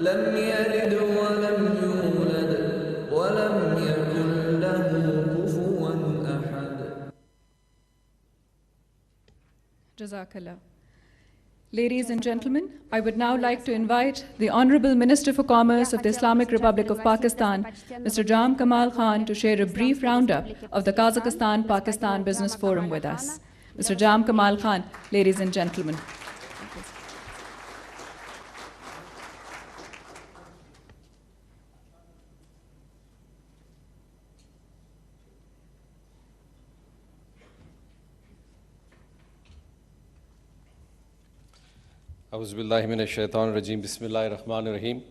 لم يلد ولم يولد ولم يكن له كفوا أحد. Jazakallah. Ladies and gentlemen, I would now like to invite the Honorable Minister for Commerce of the Islamic Republic of Pakistan, Mr. Jam Kamal Khan, to share a brief roundup of the Kazakhstan-Pakistan Business Forum with us. Mr. Jam Kamal Khan, ladies and gentlemen. A'udhu billahi minash shaitanir rajeem. Bismillahir Rahmanir Rahim.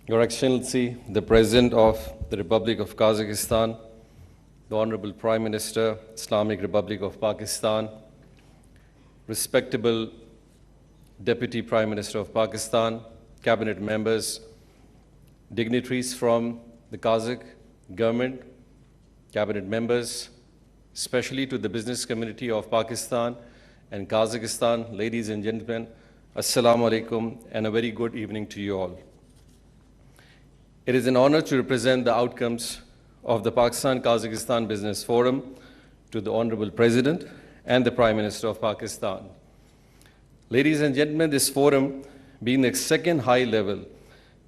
Your Excellency, the President of the Republic of Kazakhstan, the Honorable Prime Minister, Islamic Republic of Pakistan, respectable Deputy Prime Minister of Pakistan, cabinet members, dignitaries from the Kazakh government, cabinet members, especially to the business community of Pakistan and Kazakhstan, ladies and gentlemen, Assalamu alaikum, and a very good evening to you all. It is an honor to represent the outcomes of the Pakistan-Kazakhstan Business Forum to the Honorable President and the Prime Minister of Pakistan. Ladies and gentlemen, this forum being the second high-level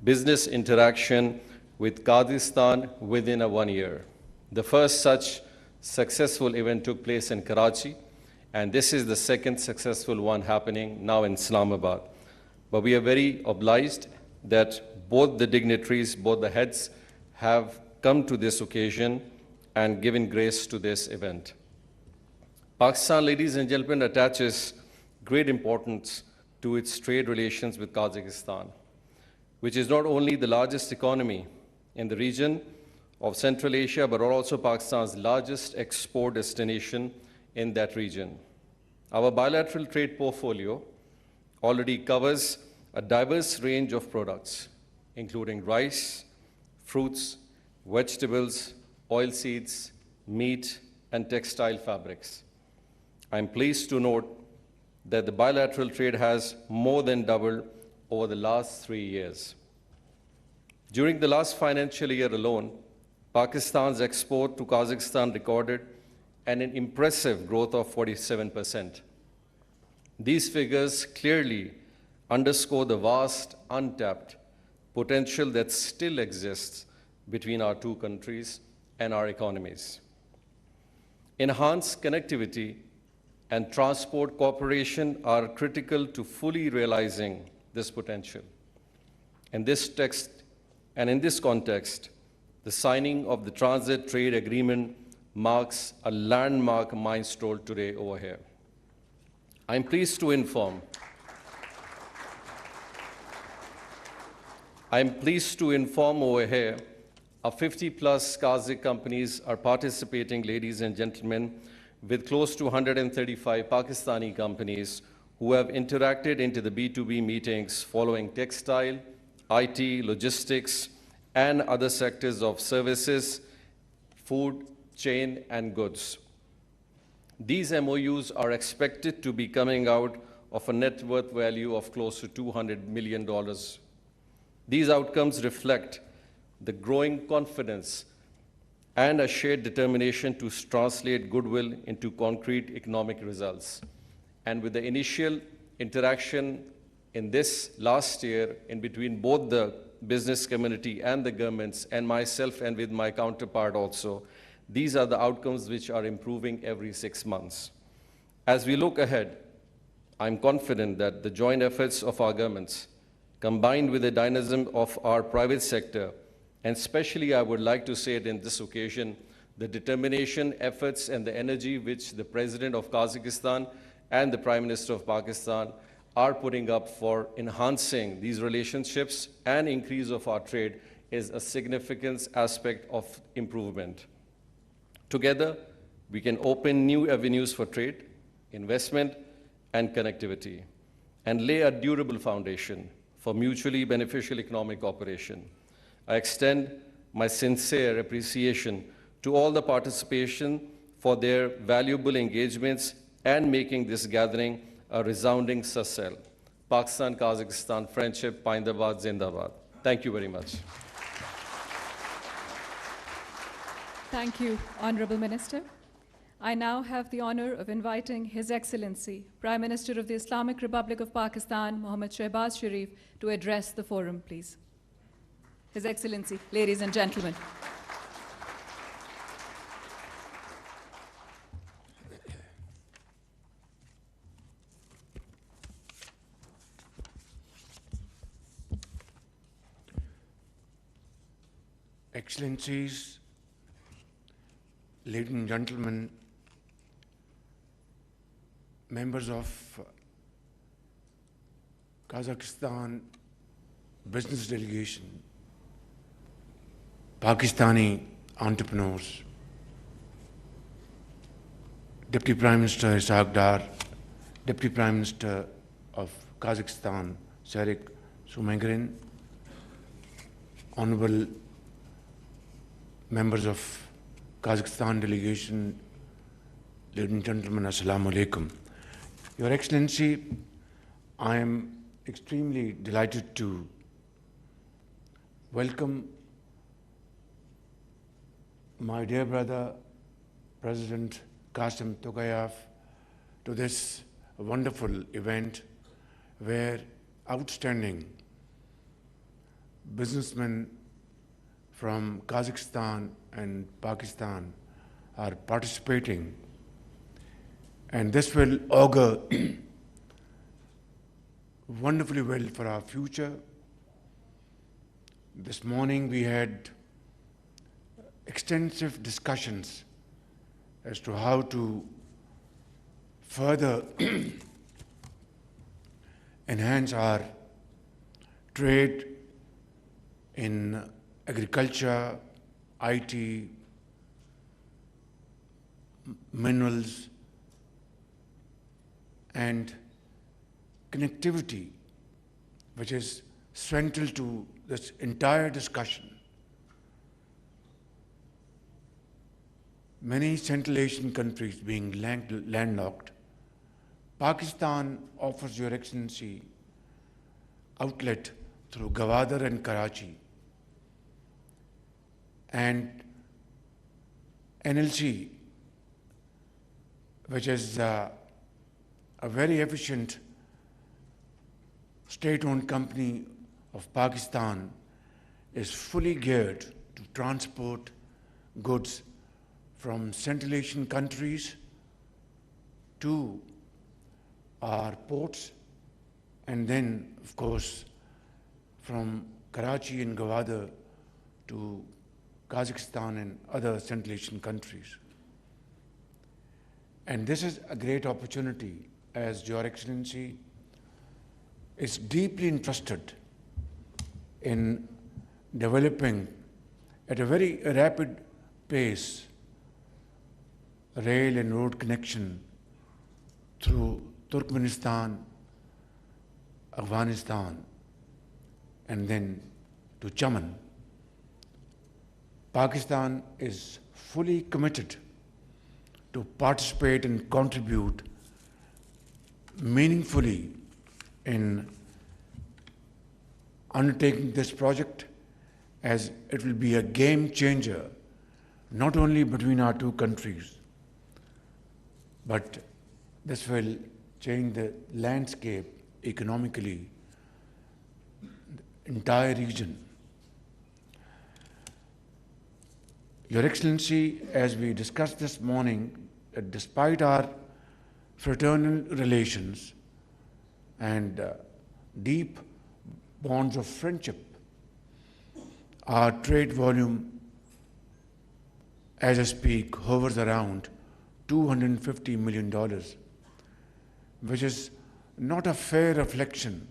business interaction with Kazakhstan within a 1 year. The first such successful event took place in Karachi, and this is the second successful one happening now in Islamabad. But we are very obliged that both the dignitaries, both the heads, have come to this occasion and given grace to this event. Pakistan, ladies and gentlemen, attaches great importance to its trade relations with Kazakhstan, which is not only the largest economy in the region of Central Asia, but also Pakistan's largest export destination in that region. Our bilateral trade portfolio already covers a diverse range of products, including rice, fruits, vegetables, oilseeds, meat, and textile fabrics. I'm pleased to note that the bilateral trade has more than doubled over the last 3 years. During the last financial year alone, Pakistan's export to Kazakhstan recorded an impressive growth of 47%. These figures clearly underscore the vast, untapped potential that still exists between our two countries and our economies. Enhanced connectivity and transport cooperation are critical to fully realizing this potential. In this context, the signing of the Transit Trade Agreement marks a landmark milestone today over here. I'm pleased to inform over here, 50+ Kazakh companies are participating, ladies and gentlemen, with close to 135 Pakistani companies who have interacted into the B2B meetings following textile, IT, logistics, and other sectors of services, food, chain, and goods. These MOUs are expected to be coming out of a net worth value of close to $200 million. These outcomes reflect the growing confidence and a shared determination to translate goodwill into concrete economic results. And with the initial interaction in this last year in between both the business community and the governments and myself and with my counterpart also, these are the outcomes which are improving every 6 months. As we look ahead, I'm confident that the joint efforts of our governments, combined with the dynamism of our private sector, and especially I would like to say it in this occasion, the determination, efforts, and the energy which the President of Kazakhstan and the Prime Minister of Pakistan are putting up for enhancing these relationships and increase of our trade is a significant aspect of improvement. Together, we can open new avenues for trade, investment, and connectivity, and lay a durable foundation for mutually beneficial economic cooperation. I extend my sincere appreciation to all the participation for their valuable engagements and making this gathering a resounding success. Pakistan-Kazakhstan friendship, Paindabad, Zindabad. Thank you very much. Thank you, Honorable Minister. I now have the honor of inviting His Excellency, Prime Minister of the Islamic Republic of Pakistan, Mohammad Shehbaz Sharif, to address the forum, please. His Excellency, ladies and gentlemen. Excellencies, ladies and gentlemen, members of Kazakhstan business delegation, Pakistani entrepreneurs, Deputy Prime Minister Ishaq Dar, Deputy Prime Minister of Kazakhstan, Sharik Sumangrin, Honorable members of Kazakhstan delegation, ladies and gentlemen, Assalamu alaikum. Your Excellency, I am extremely delighted to welcome my dear brother, President Qasim Tokayev, to this wonderful event where outstanding businessmen from Kazakhstan and Pakistan are participating, and this will augur wonderfully well for our future. This morning we had extensive discussions as to how to further enhance our trade in agriculture, IT, minerals, and connectivity, which is central to this entire discussion. Many Central Asian countries being landlocked, Pakistan offers Your Excellency outlet through Gwadar and Karachi, and NLC, which is a very efficient state-owned company of Pakistan, is fully geared to transport goods from Central Asian countries to our ports, and then, of course, from Karachi and Gwadar to Kazakhstan and other Central Asian countries. And this is a great opportunity, as Your Excellency is deeply interested in developing at a very rapid pace rail and road connection through Turkmenistan, Afghanistan, and then to Chaman. Pakistan is fully committed to participate and contribute meaningfully in undertaking this project, as it will be a game changer, not only between our two countries, but this will change the landscape economically, the entire region. Your Excellency, as we discussed this morning, that despite our fraternal relations and deep bonds of friendship, our trade volume, as I speak, hovers around $250 million, which is not a fair reflection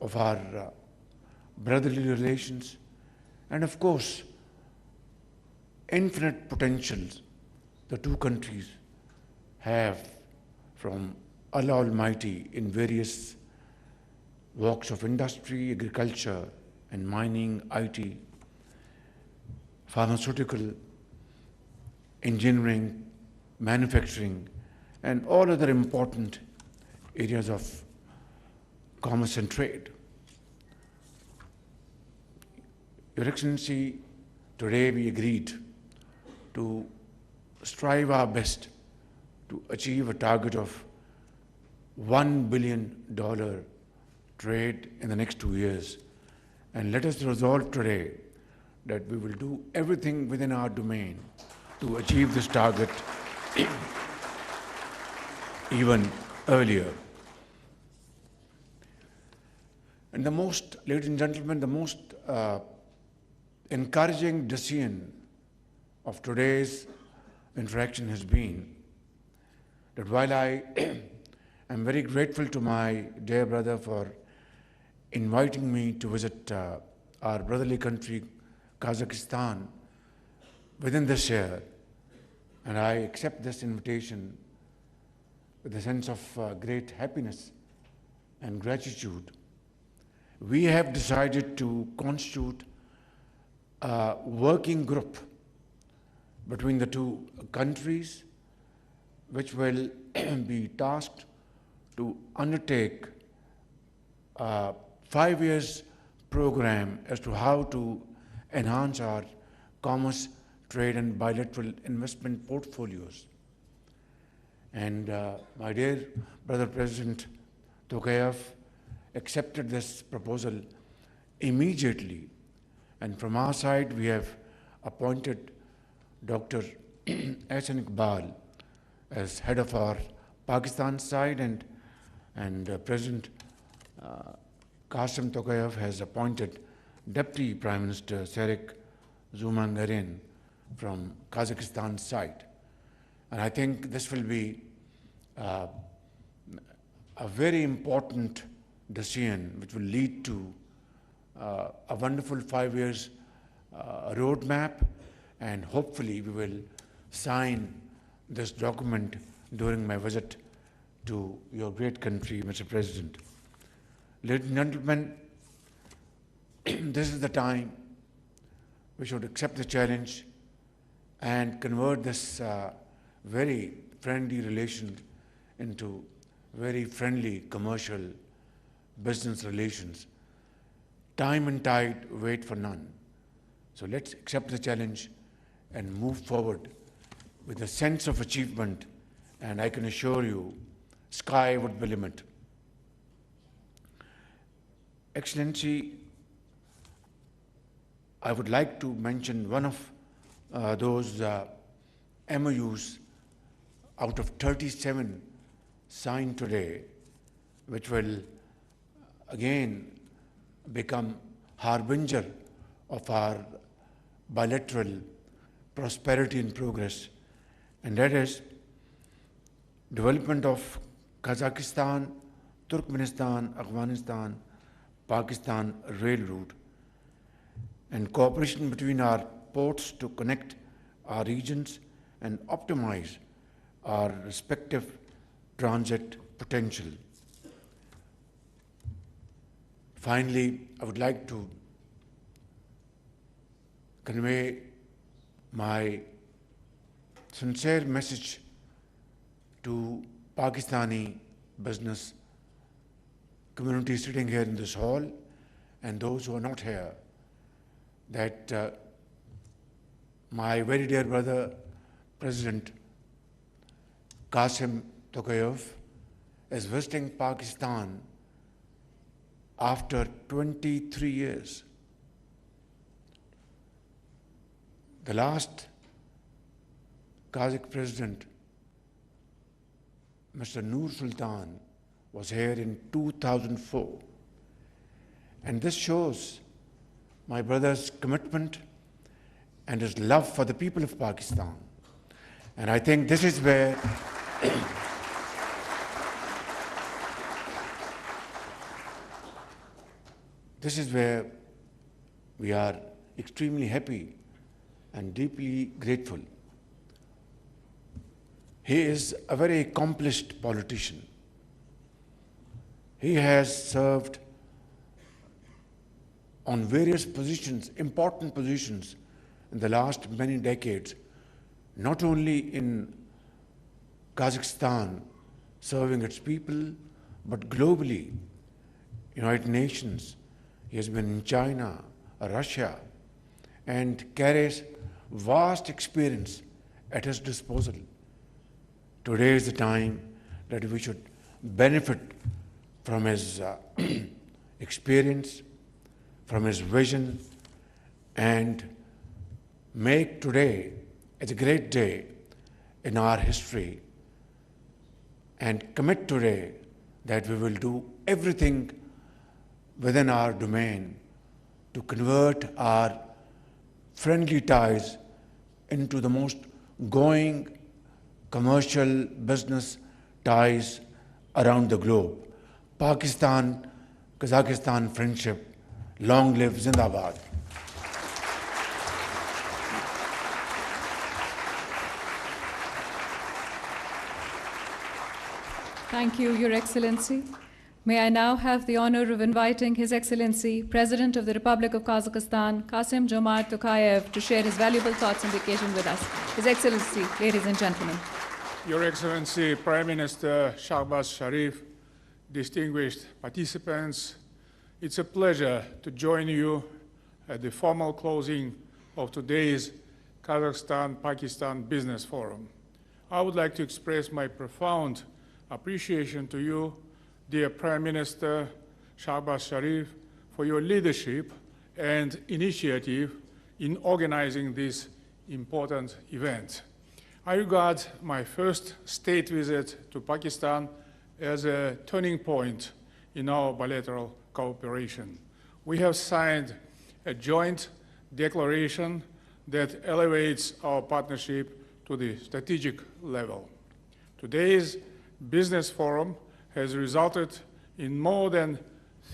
of our brotherly relations, and of course, infinite potentials the two countries have from Allah Almighty in various walks of industry, agriculture and mining, IT, pharmaceutical, engineering, manufacturing, and all other important areas of commerce and trade. Your Excellency, today we agreed to strive our best to achieve a target of $1 billion trade in the next 2 years. And let us resolve today that we will do everything within our domain to achieve this target even earlier. And ladies and gentlemen, the most encouraging decision of today's interaction has been that while I am very grateful to my dear brother for inviting me to visit our brotherly country, Kazakhstan, within this year, and I accept this invitation with a sense of great happiness and gratitude. We have decided to constitute a working group between the two countries, which will be tasked to undertake a 5 years program as to how to enhance our commerce, trade, and bilateral investment portfolios. And my dear brother President Tokayev accepted this proposal immediately. And from our side, we have appointed Dr. Ahsan Iqbal as head of our Pakistan side, and President Qasim Tokayev has appointed Deputy Prime Minister Sarek Zumangaren from Kazakhstan side. And I think this will be a very important decision which will lead to a wonderful 5 years roadmap, and hopefully we will sign this document during my visit to your great country, Mr. President. Ladies and gentlemen, this is the time we should accept the challenge and convert this very friendly relation into very friendly commercial business relations. Time and tide wait for none. So let's accept the challenge and move forward with a sense of achievement, and I can assure you, sky would be the limit. Excellency, I would like to mention one of those MOUs out of 37 signed today, which will again become harbinger of our bilateral prosperity and progress, and that is development of Kazakhstan, Turkmenistan, Afghanistan, Pakistan rail route, and cooperation between our ports to connect our regions and optimize our respective transit potential. Finally, I would like to convey my sincere message to Pakistani business community sitting here in this hall and those who are not here, that my very dear brother, President Qasim Tokayev, is visiting Pakistan after 23 years. The last Kazakh president, Mr. Nur Sultan, was here in 2004. And this shows my brother's commitment and his love for the people of Pakistan. And I think this is where we are extremely happy and deeply grateful. He is a very accomplished politician. He has served on various positions, important positions, in the last many decades, not only in Kazakhstan, serving its people, but globally United Nations. He has been in China, Russia, and carries vast experience at his disposal. Today is the time that we should benefit from his experience, from his vision, and make today a great day in our history, and commit today that we will do everything within our domain to convert our friendly ties into the most going commercial business ties around the globe. Pakistan-Kazakhstan friendship, long live Zindabad. Thank you, Your Excellency. May I now have the honor of inviting His Excellency, President of the Republic of Kazakhstan, Kassym-Jomart Tokayev, to share his valuable thoughts on the occasion with us. His Excellency, ladies and gentlemen. Your Excellency, Prime Minister Shehbaz Sharif, distinguished participants, it's a pleasure to join you at the formal closing of today's Kazakhstan-Pakistan Business Forum. I would like to express my profound appreciation to you, dear Prime Minister Shehbaz Sharif, for your leadership and initiative in organizing this important event. I regard my first state visit to Pakistan as a turning point in our bilateral cooperation. We have signed a joint declaration that elevates our partnership to the strategic level. Today's Business Forum has resulted in more than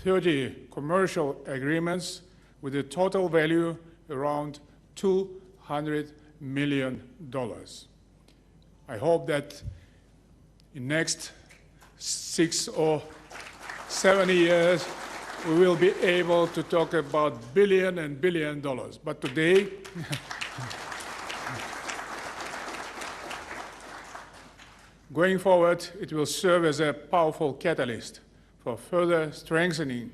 30 commercial agreements with a total value around $200 million. I hope that in the next 6 or 7 years, we will be able to talk about billion and billion dollars. But today, going forward, it will serve as a powerful catalyst for further strengthening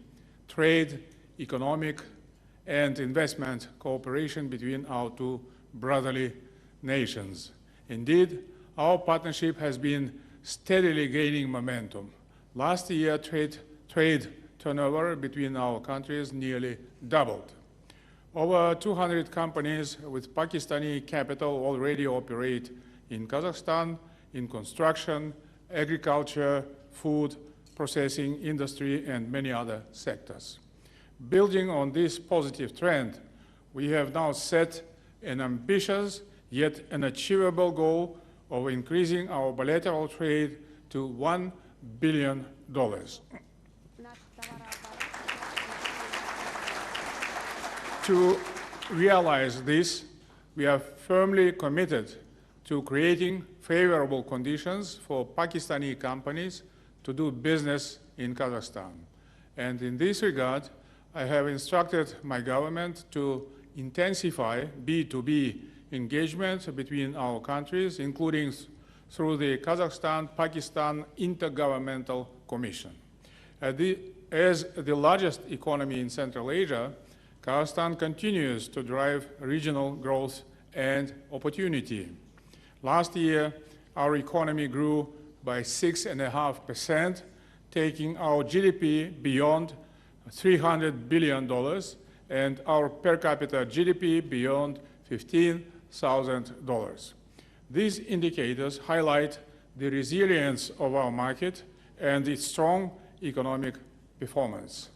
trade, economic, and investment cooperation between our two brotherly nations. Indeed, our partnership has been steadily gaining momentum. Last year, trade turnover between our countries nearly doubled. Over 200 companies with Pakistani capital already operate in Kazakhstan in construction, agriculture, food, processing, industry, and many other sectors. Building on this positive trend, we have now set an ambitious yet an achievable goal of increasing our bilateral trade to $1 billion. To realize this, we are firmly committed to creating favorable conditions for Pakistani companies to do business in Kazakhstan. And in this regard, I have instructed my government to intensify B2B engagement between our countries, including through the Kazakhstan-Pakistan Intergovernmental Commission. As the largest economy in Central Asia, Kazakhstan continues to drive regional growth and opportunity. Last year, our economy grew by 6.5%, taking our GDP beyond $300 billion and our per capita GDP beyond $15,000. These indicators highlight the resilience of our market and its strong economic performance.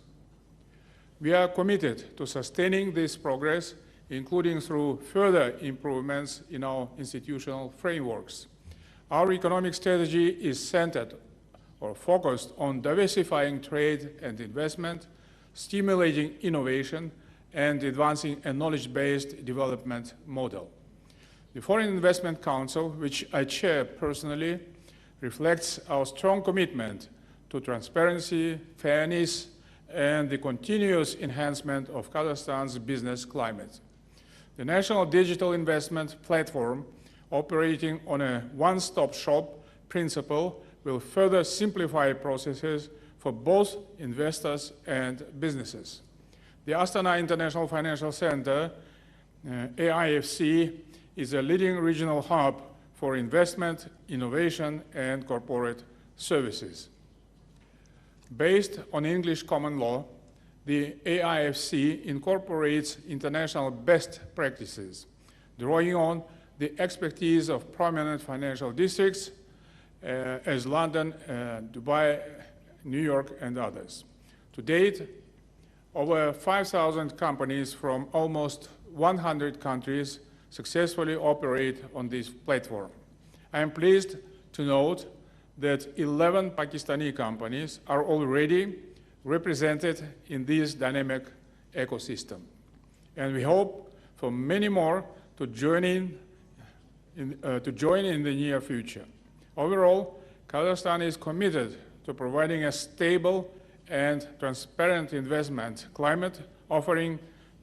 We are committed to sustaining this progress, including through further improvements in our institutional frameworks. Our economic strategy is centered or focused on diversifying trade and investment, stimulating innovation, and advancing a knowledge-based development model. The Foreign Investment Council, which I chair personally, reflects our strong commitment to transparency, fairness, and the continuous enhancement of Kazakhstan's business climate. The National Digital Investment Platform, operating on a one-stop shop principle, will further simplify processes for both investors and businesses. The Astana International Financial Center, AIFC, is a leading regional hub for investment, innovation, and corporate services. Based on English common law, the AIFC incorporates international best practices, drawing on the expertise of prominent financial districts as London, Dubai, New York, and others. To date, over 5,000 companies from almost 100 countries successfully operate on this platform. I am pleased to note that 11 Pakistani companies are already represented in this dynamic ecosystem. And we hope for many more to join in the near future. Overall, Kazakhstan is committed to providing a stable and transparent investment climate, offering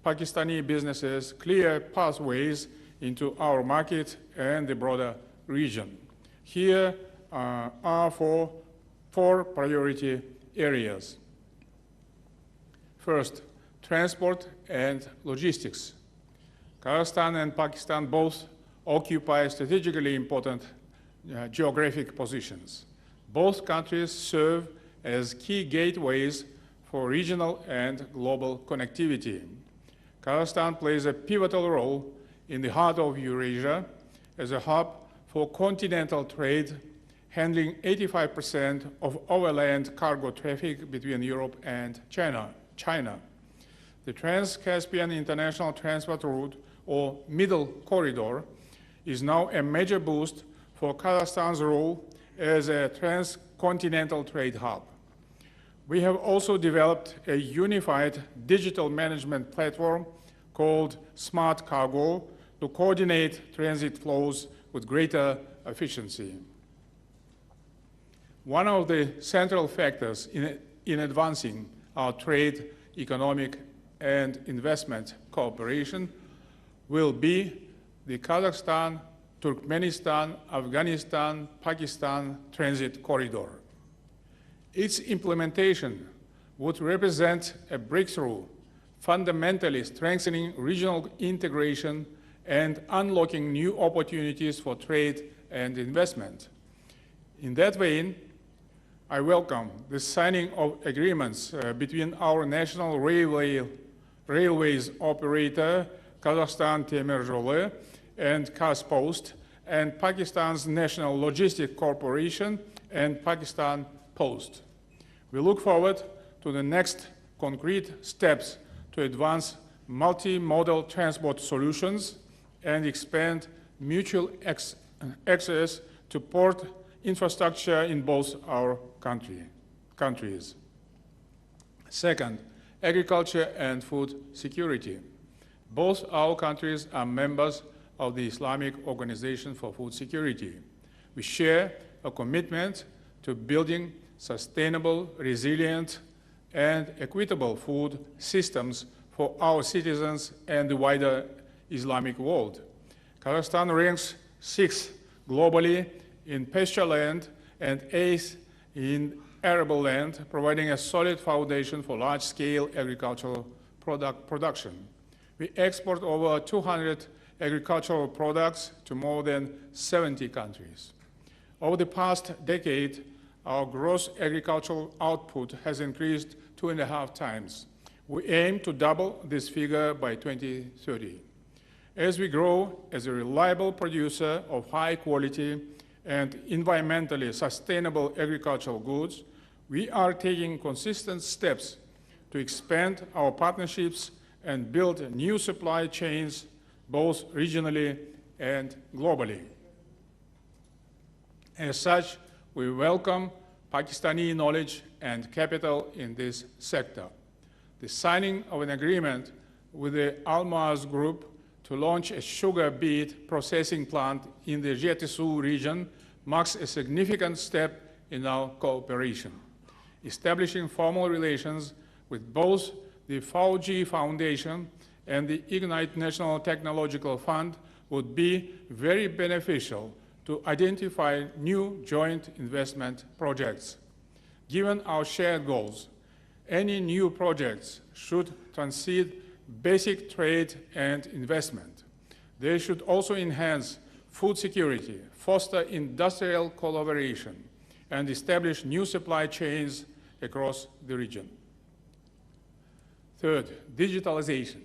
Pakistani businesses clear pathways into our market and the broader region. Here are four priority areas. First, transport and logistics. Kazakhstan and Pakistan both occupy strategically important geographic positions. Both countries serve as key gateways for regional and global connectivity. Kazakhstan plays a pivotal role in the heart of Eurasia as a hub for continental trade, handling 85% of overland cargo traffic between Europe and China. The Trans-Caspian International Transport Route, or Middle Corridor, is now a major boost for Kazakhstan's role as a transcontinental trade hub. We have also developed a unified digital management platform called Smart Cargo to coordinate transit flows with greater efficiency. One of the central factors in advancing our trade, economic, and investment cooperation will be the Kazakhstan, Turkmenistan, Afghanistan, Pakistan transit corridor. Its implementation would represent a breakthrough, fundamentally strengthening regional integration and unlocking new opportunities for trade and investment. In that vein, I welcome the signing of agreements between our national railways operator, Kazakhstan Temir Yolu, and Kazpost, and Pakistan's National Logistic Corporation and Pakistan Post. We look forward to the next concrete steps to advance multimodal transport solutions and expand mutual access to port infrastructure in both our countries. Second, agriculture and food security. Both our countries are members of the Islamic Organization for Food Security. We share a commitment to building sustainable, resilient, and equitable food systems for our citizens and the wider Islamic world. Kazakhstan ranks 6th globally in pasture land and 8th in arable land, providing a solid foundation for large-scale agricultural production. We export over 200 agricultural products to more than 70 countries. Over the past decade, our gross agricultural output has increased 2.5 times. We aim to double this figure by 2030. As we grow as a reliable producer of high-quality and environmentally sustainable agricultural goods, we are taking consistent steps to expand our partnerships and build new supply chains, both regionally and globally. As such, we welcome Pakistani knowledge and capital in this sector. The signing of an agreement with the Almaz Group to launch a sugar beet processing plant in the Jatoi region marks a significant step in our cooperation. Establishing formal relations with both the Fauji Foundation and the Ignite National Technological Fund would be very beneficial to identify new joint investment projects. Given our shared goals, any new projects should transcend basic trade and investment. They should also enhance food security, foster industrial collaboration, and establish new supply chains across the region. Third, digitalization.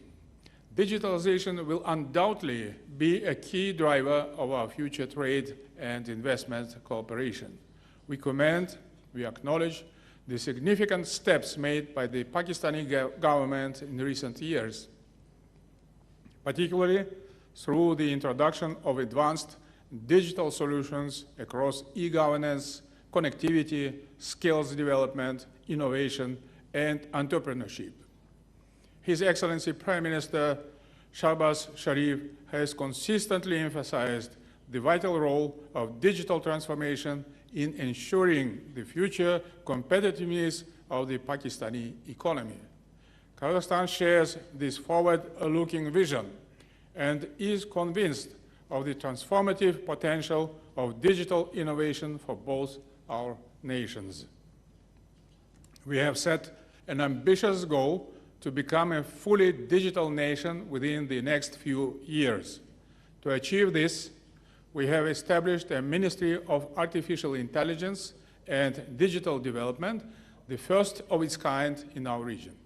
Digitalization will undoubtedly be a key driver of our future trade and investment cooperation. We commend, we acknowledge the significant steps made by the Pakistani government in recent years, particularly through the introduction of advanced digital solutions across e-governance, connectivity, skills development, innovation, and entrepreneurship. His Excellency Prime Minister Shehbaz Sharif has consistently emphasized the vital role of digital transformation in ensuring the future competitiveness of the Pakistani economy. Kazakhstan shares this forward-looking vision and is convinced of the transformative potential of digital innovation for both our nations. We have set an ambitious goal to become a fully digital nation within the next few years. To achieve this, we have established a Ministry of Artificial Intelligence and Digital Development, the first of its kind in our region.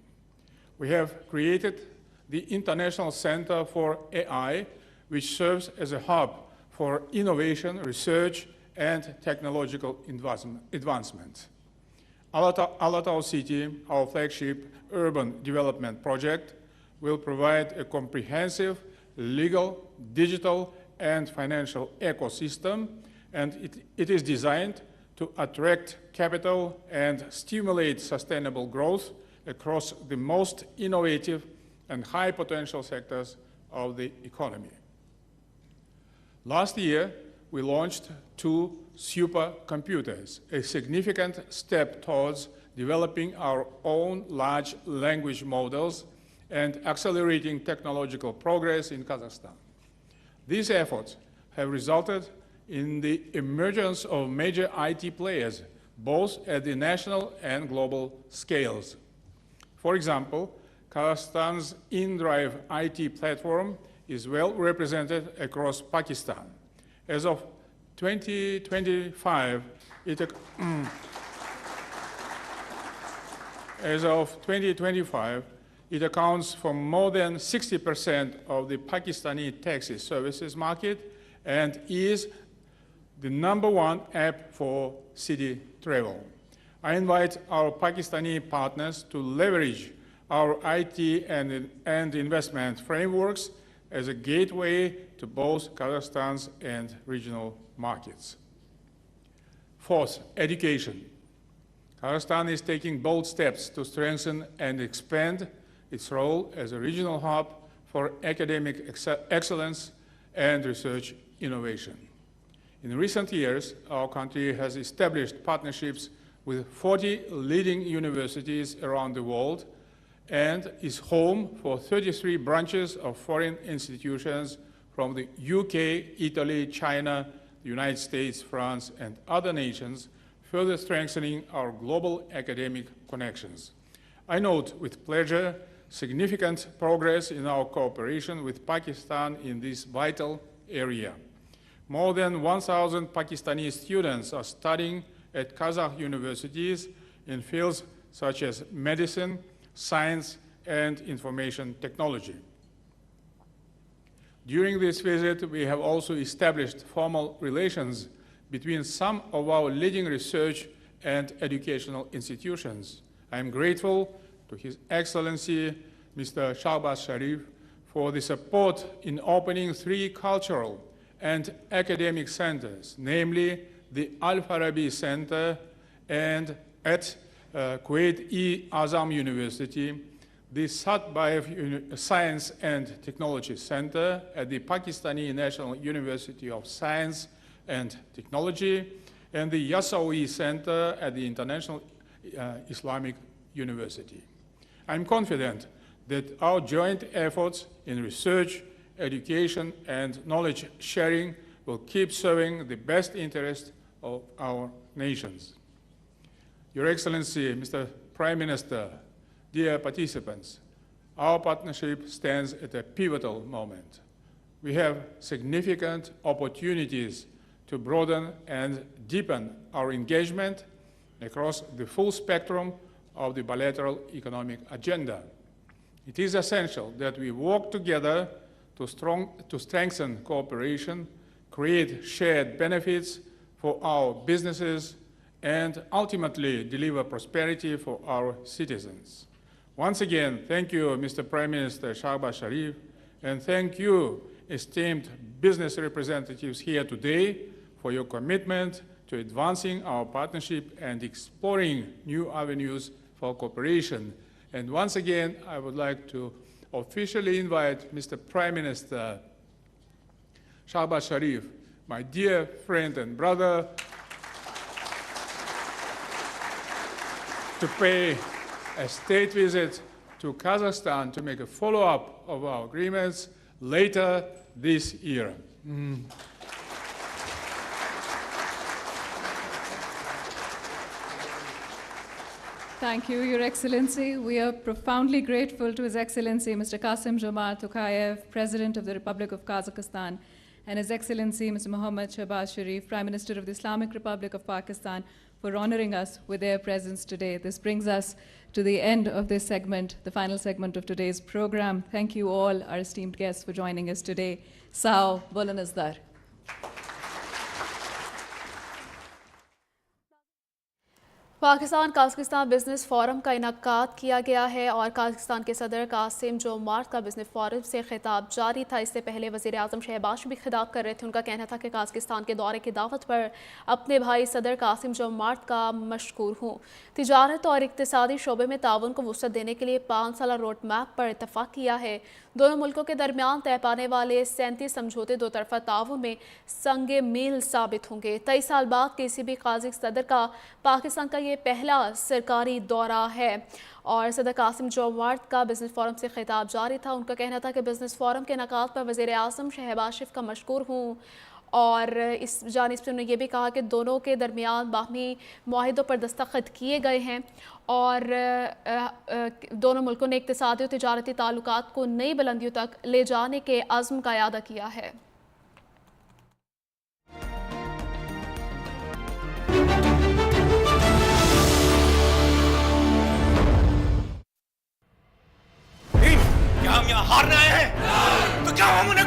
We have created the International Center for AI, which serves as a hub for innovation, research, and technological advancement. Alatau City, our flagship urban development project, will provide a comprehensive legal, digital, and financial ecosystem, and it is designed to attract capital and stimulate sustainable growth across the most innovative and high potential sectors of the economy. Last year, we launched 2 supercomputers, a significant step towards developing our own large language models and accelerating technological progress in Kazakhstan. These efforts have resulted in the emergence of major IT players, both at the national and global scales. For example, Kazakhstan's InDrive IT platform is well represented across Pakistan. As of 2025, it accounts for more than 60% of the Pakistani taxi services market and is the #1 app for city travel. I invite our Pakistani partners to leverage our IT and investment frameworks as a gateway to both Kazakhstan's and regional markets. Fourth, education. Kazakhstan is taking bold steps to strengthen and expand its role as a regional hub for academic excellence and research innovation. In recent years, our country has established partnerships with 40 leading universities around the world and is home for 33 branches of foreign institutions from the UK, Italy, China, the United States, France, and other nations, further strengthening our global academic connections. I note with pleasure significant progress in our cooperation with Pakistan in this vital area. More than 1,000 Pakistani students are studying at Kazakh universities in fields such as medicine, science, and information technology. During this visit, we have also established formal relations between some of our leading research and educational institutions. I am grateful to His Excellency Mr. Shehbaz Sharif for the support in opening 3 cultural and academic centers, namely the Al-Farabi Center and at Kuwait-e-Azam University, the Satbayev Science and Technology Center at the Pakistani National University of Science and Technology, and the Yousafzai Center at the International Islamic University. I'm confident that our joint efforts in research, education, and knowledge sharing will keep serving the best interest of our nations. Your Excellency, Mr. Prime Minister, dear participants, our partnership stands at a pivotal moment. We have significant opportunities to broaden and deepen our engagement across the full spectrum of the bilateral economic agenda. It is essential that we work together to strengthen cooperation, create shared benefits for our businesses, and ultimately deliver prosperity for our citizens. Once again, thank you, Mr. Prime Minister Shehbaz Sharif, and thank you, esteemed business representatives here today, for your commitment to advancing our partnership and exploring new avenues for cooperation. And once again, I would like to officially invite Mr. Prime Minister Shehbaz Sharif, my dear friend and brother, to pay a state visit to Kazakhstan to make a follow-up of our agreements later this year. Thank you, Your Excellency. We are profoundly grateful to His Excellency Mr. Kasim-Jomart Tokayev, President of the Republic of Kazakhstan, and His Excellency Mr. Mohammad Shehbaz Sharif, Prime Minister of the Islamic Republic of Pakistan, for honoring us with their presence today. This brings us to the end of this segment, the final segment of today's program. Thank you all, our esteemed guests, for joining us today. Sao Bolanazdar. Pakistan Kazakhstan business forum का इनकाद किया गया है और काज़ाकिस्तान के सदर कासिम-जोमार्त का business forum से खिताब जारी था। इससे पहले वज़ीर आज़म शहबाज भी खिताब कर रहे थे। उनका कहना था कि काज़ाकिस्तान के दौरे की दावत पर अपने भाई सदर कासिम-जोमार्त का मशकूर हूँ। तिजारत और इक़्तिसादी शोबे में ताउन को वुसअत देने के लिए 5 साला रोड मैप पर इत्तफ़ाक़ किया है। दोनों मुल्कों के दरमियान तय पाने वाले 37 समझौते दो तरफ़ा ताउन में संगे मील साबित होंगे। 23 साल बाद किसी भी काज़िक सदर का पाकिस्तान का ये पहला सरकारी दौरा है और सदर कासिम-जोमार्त का बिज़नेस फ़ोरम से खिताब जारी था। उनका कहना था कि बिज़नेस फ़ोरम के इनकाद पर वज़ीर आज़म शहबाज शरीफ का मशकूर हूँ और इस जानिब से उन्होंने ये भी कहा कि दोनों के दरमियान बाहमी मुआहिदों पर दस्तखत किए गए हैं और दोनों मुल्कों ने इक़्तिसादी और तिजारती ताल्लुकात को नई बुलंदियों तक ले जाने के अज़्म का इआदा किया है। क्या हम यहाँ हारने आए हैं? तो क्या हम उन्हें